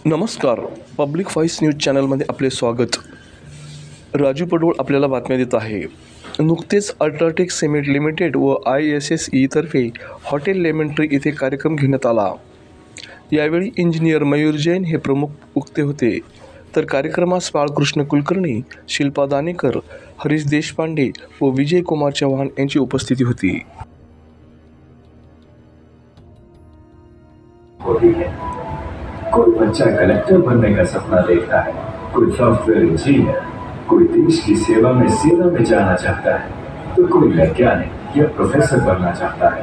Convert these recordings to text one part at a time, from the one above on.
नमस्कार. Public voice news चॅनलमध्ये आपले स्वागत. राजू पडोळ आपल्याला बातम्या देत आहे. नुकतेच अल्ट्राटेक सिमेंट लिमिटेड व ISSE तर्फे हॉटेल लेमन ट्री येथे कार्यक्रम घेण्यात आला. यावेळी इंजिनियर मयूर जैन हे प्रमुख वक्ते होते, तर कार्यक्रमास बाळकृष्ण कुलकर्णी, शिल्पा दानेकर, हरीश देशपांडे व विजय कुमार चव्हाण यांची उपस्थिती होती. कोई बच्चा कलेक्टर बनने का सपना देखता है, कोई सॉफ्टवेयर इंजीनियर, कोई देश की सेवा में जाना चाहता है, तो कोई वैज्ञानिक या प्रोफेसर बनना चाहता है।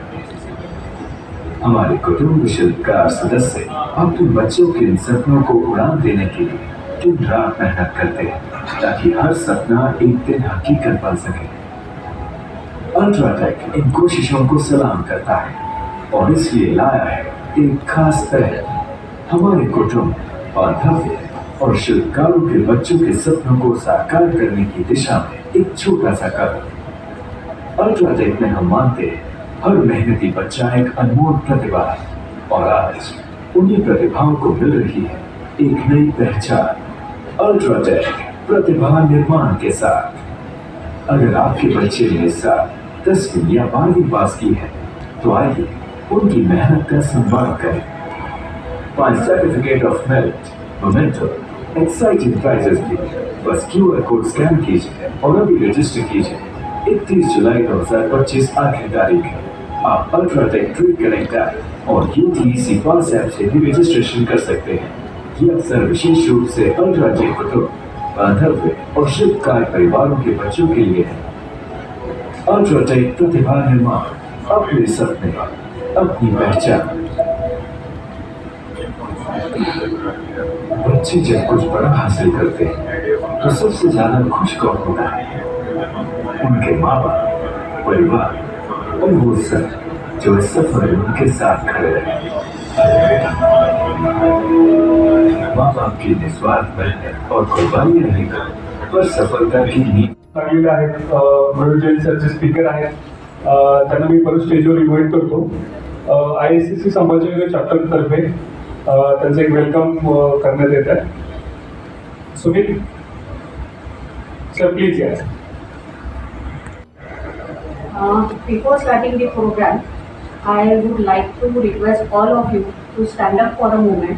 हमारे कुटुंब शिल्पकार सदस्य अपने बच्चों के इन सपनों को उड़ान देने के लिए दिन रात मेहनत करते हैं, ताकि हर सपना एक दिन हकीकत बन सके। अल्ट्राटेक इन कोशिशों को सलाम करता है और इसलिए लाया है एक खास पहल। हमारे कुटुंब, बांधव्य और शिल्पकारों के बच्चों के सपनों को साकार करने की दिशा में एक छोटा सा कदम। अल्ट्राटेक में हम मानते हैं हर मेहनती बच्चा एक अनमोल प्रतिभा है, और आज उन्हीं प्रतिभाओं को मिल रही है एक नई पहचान। अल्ट्राटेक प्रतिभा निर्माण के साथ। अगर आपके बच्चे ने इस साल 10वीं या 12वीं पास की है, तो आइए उनकी मेहनत का सम्मान करें। Find certificate of merit, memento, exciting prizes भी। बस QR कोड स्कैन कीजिए और अभी रजिस्टर कीजिए। 31 जुलाई 2025 आखिरी तारीख है। आप अल्ट्राटेक ट्री कनेक्ट ऐप और UTEC पास ऐप से भी रजिस्ट्रेशन कर सकते हैं। ये अवसर विशेष रूप से अल्ट्राटेक कुटुंब, बांधव्य और शिल्पकार परिवारों के बच्चों के लिए है। अल्ट्राटेक प्रतिभा निर्माण, अपने सपने, अपनी पहचान। बच्चे जब कुछ बड़ा हासिल करते हैं, तो सबसे ज्यादा खुश कौन होता है? उनके माँ बाप, परिवार और वो सब जो इस सफर में उनके साथ खड़े रहे। माँ बाप की निस्वार्थ मेहनत और कुर्बानी रहेगा, पर सफलता की नींव लागलेले आहेत। मयूर जैन सरचे स्पीकर आहेत, त्यांना मी परत स्टेजवर इन्व्हाइट करतो। ISSE संभाजीनगर चॅप्टर तर्फे त्यांचं एक वेलकम करण्यात येत आहे। सुमित सर, प्लीज या। Before starting the program, I would like to request all of you to stand up for a moment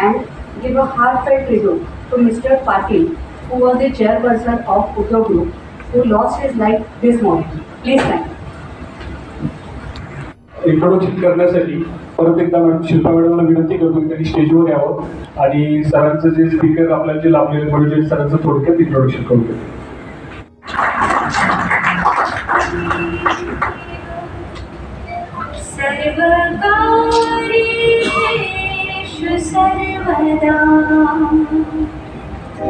and give a heartfelt tribute to Mr. Patil, who was the chairperson of Udyog Group, who lost his life this morning. Please stand. Introduction करण्यासाठी परत एकदा शिल्पा मॅडमला विनंती करतो की त्यांनी स्टेजवर यावं आणि सरांचं जे स्पीकर आपल्याला जे लाभलेले मयूर जैन सरांचं थोडक्यात इंट्रोडक्शन करू देतो। सर्वकार्येषु सर्वदा ॐ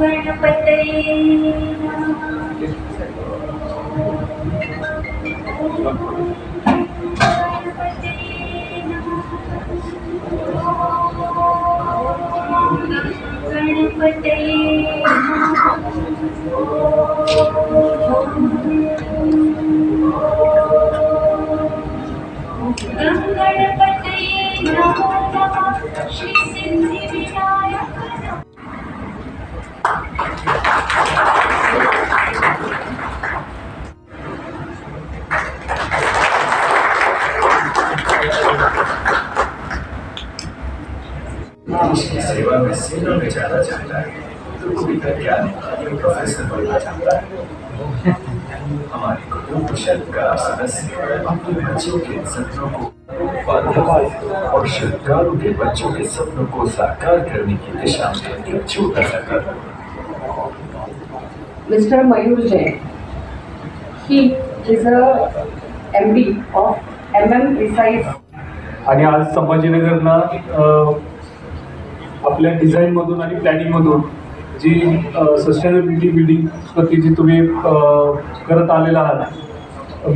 गणपतये श्री सिद्धिविनायक। देश की सेवा में जाना चाहता है, तो कोई वैज्ञानिक या प्रोफेसर बनना चाहता है। हमारे कुटुंब शिल्पकार सदस्य अपने बच्चों के सपनों को, और शिल्पकारों के बच्चों के सपनों को साकार करने की दिशा में एक छोटा सा कदम। Mr. Mayur Jain, he is a MD of Precise. आणि आज संभाजीनगरला आपल्या डिझाईन मधून आणि प्लॅनिंग मधून जी सस्टेनेबिलिटी बिल्डिंग वरती जी तुम्ही करत आलेला आहात,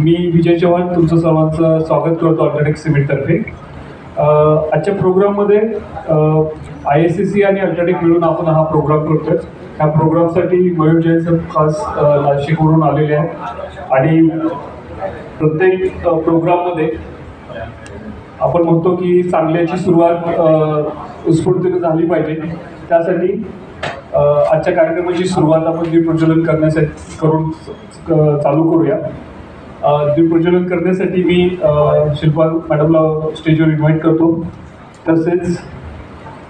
मी विजय चव्हाण तुमचं सर्वांचं स्वागत करतो अल्ट्राटेक सिमेंट तर्फे। आजच्या प्रोग्राममध्ये ISSE आणि अल्ट्राटेक मिळून आपण हा प्रोग्राम करतोय। ह्या प्रोग्रामसाठी मयूर जैन सर खास नाशिकवरून आलेले आहेत आणि प्रत्येक प्रोग्राममध्ये आपण म्हणतो की चांगल्याची सुरुवात उत्स्फूर्तीने झाली पाहिजे. त्यासाठी आजच्या कार्यक्रमाची सुरुवात आपण दीपप्रज्वलन करण्यासाठी चालू करूया. दीपप्रज्वलन करण्यासाठी मी शिल्पा मॅडमला स्टेजवर इन्व्हाइट करतो. तसेच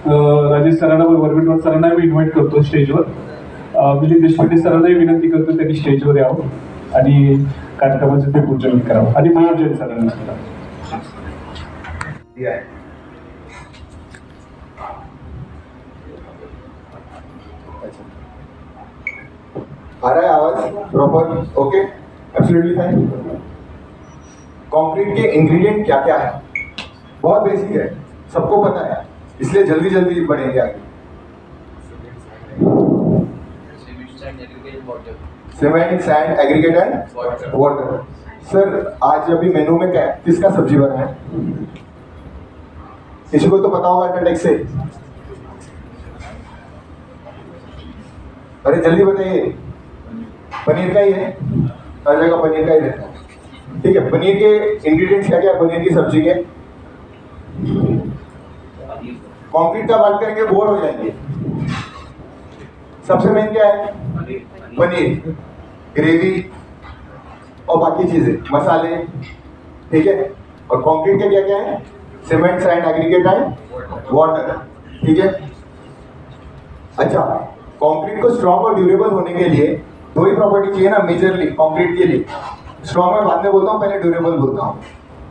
राजेश सरांना व वरविटवार सरांना मी इन्व्हाइट करतो स्टेजवर. मिलिंद देशपांडे सरांनाही विनंती करतो त्यांनी स्टेजवर यावं आणि कार्यक्रमाचं दीपप्रज्वलन करावं. आणि मयूर जैन सरांना सुद्धा. आ रहा है आवाज proper? Okay, absolutely fine. Concrete के इंग्रेडिएंट क्या क्या है? बहुत बेसिक है, सबको पता है, इसलिए जल्दी जल्दी बढ़ेंगे आगे. Cement, sand, aggregate and water. Sir आज अभी मेनू में क्या है, किसका सब्जी बना है? किसी को तो पता होगा अल्ट्राटेक से. अरे जल्दी बताइए. पनीर का ही है, हर जगह पनीर का ही रहता है. ठीक है, पनीर के इंग्रेडिएंट्स क्या क्या है पनीर की सब्जी के? कंक्रीट का बात करेंगे बोर हो जाएंगे. सबसे मेन क्या है? पनीर, ग्रेवी और बाकी चीजें, मसाले. ठीक है, और कंक्रीट के क्या क्या है? Cement, sand, aggregate and water. ठीक है. अच्छा, कंक्रीट को स्ट्रॉन्ग और ड्यूरेबल होने के लिए दो ही प्रॉपर्टी चाहिए ना मेजरली कंक्रीट के लिए. स्ट्रॉन्ग में बाद में बोलता हूँ, पहले ड्यूरेबल बोलता हूँ.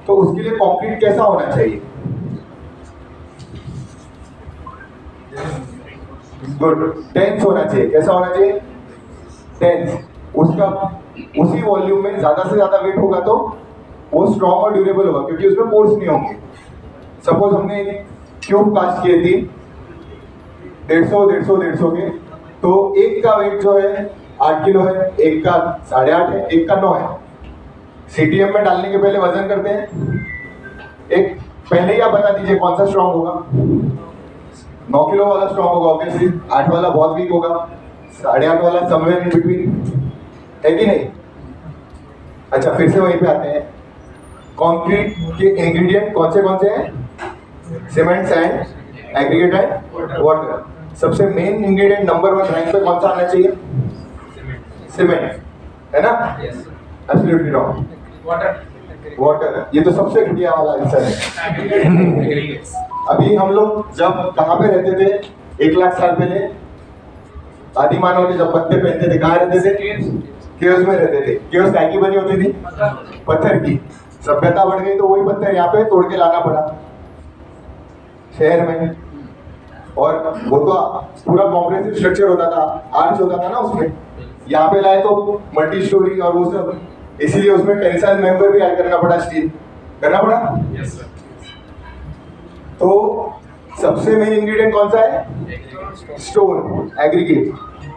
तो उसके लिए कंक्रीट कैसा होना चाहिए? गुड, डेंस होना चाहिए. कैसा होना चाहिए? डेंस. उसका उसी वॉल्यूम में ज्यादा से ज्यादा वेट होगा तो वो स्ट्रॉन्ग और ड्यूरेबल होगा, क्योंकि उसमें पोर्स नहीं होंगे. सपोज हमने क्यूब कास्ट किए थी 150 के, तो एक का वेट जो है 8 किलो है, एक का 8.5 है, एक का 9 है. सीटीएम में डालने के पहले वजन करते हैं. एक पहले ही आप बता दीजिए कौन सा स्ट्रॉन्ग होगा. 9 किलो वाला स्ट्रॉन्ग होगा ऑब्वियसली, 8 वाला बहुत वीक होगा, 8.5 वाला समवेयर इन बिटवीन, है कि नहीं? अच्छा, फिर से वहीं पे आते हैं. कंक्रीट के इंग्रेडिएंट कौन से हैं? Cement, sand, aggregate and water. सबसे मेन इंग्रेडिएंट नंबर 1 रैंक पे कौन सा आना चाहिए? सीमेंट, है ना? Absolutely wrong. वाटर. ये तो सबसे घटिया वाला आंसर है. अभी हम लोग जब कहाँ पे रहते थे 1 लाख साल पहले, आदि मानव थे जब पत्ते पहनते थे, कहाँ रहते थे? केव्स में रहते थे. केव्स काय की बनी होती थी? पत्थर की. सभ्यता बढ़ गई तो वही पत्थर यहाँ पे तोड़ के लाना पड़ा शहर में. और वो तो पूरा कॉम्प्रेसिव स्ट्रक्चर होता था, आर्च होता था ना उसमें. यहाँ पे लाए तो मल्टी स्टोरी और वो सब, इसीलिए उसमें टेंसाइल मेंबर भी ऐड करना पड़ा, स्टील करना पड़ा. तो सबसे मेन इंग्रेडिएंट कौन सा है? Stone, aggregate.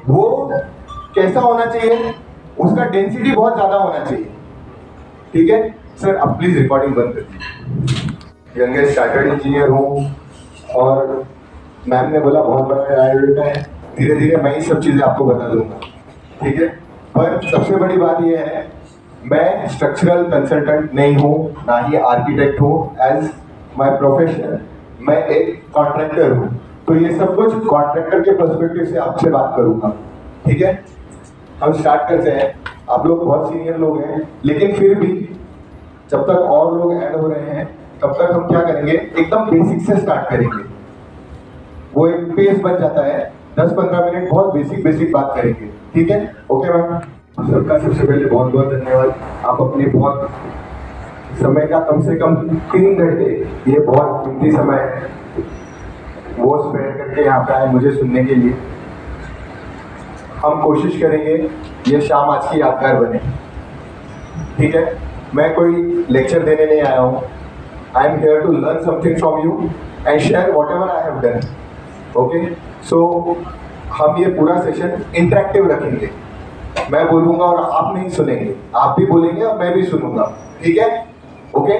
वो कैसा होना चाहिए? उसका डेंसिटी बहुत ज्यादा होना चाहिए. ठीक है सर, अब प्लीज रिकॉर्डिंग बंद कर दीजिए. यंगेस्ट चार्टर्ड इंजीनियर हूँ और मैम ने बोला बहुत बड़ा आयोजन है, धीरे धीरे मैं ही सब चीजें आपको बता दूंगा. ठीक है, पर सबसे बड़ी बात यह है, मैं स्ट्रक्चरल कंसल्टेंट नहीं हूँ, ना ही आर्किटेक्ट हूँ. एज माय प्रोफेशन मैं एक कॉन्ट्रैक्टर हूँ, तो ये सब कुछ कॉन्ट्रैक्टर के पर्सपेक्टिव से आपसे बात करूंगा. ठीक है, हम स्टार्ट करते हैं. आप लोग बहुत सीनियर लोग हैं, लेकिन फिर भी जब तक और लोग ऐड हो रहे हैं तब तक हम क्या करेंगे, एकदम बेसिक से स्टार्ट करेंगे. वो एक पेस बन जाता है, 10-15 मिनट बहुत बेसिक बात करेंगे. ठीक है, ओके मैम. सबका सबसे पहले बहुत बहुत धन्यवाद. आप अपने बहुत समय का कम से कम 3 घंटे, ये बहुत कीमती समय है, वो स्पेंड करके यहाँ पे आए मुझे सुनने के लिए. हम कोशिश करेंगे ये शाम आज की यादगार बने. ठीक है, मैं कोई लेक्चर देने नहीं आया हूँ. I am here to learn something from you and share whatever I have done. Okay, so हम ये पूरा सेशन इंटरेक्टिव रखेंगे. मैं बोलूँगा और आप नहीं सुनेंगे, आप भी बोलेंगे और मैं भी सुनूंगा. ठीक है, ओके.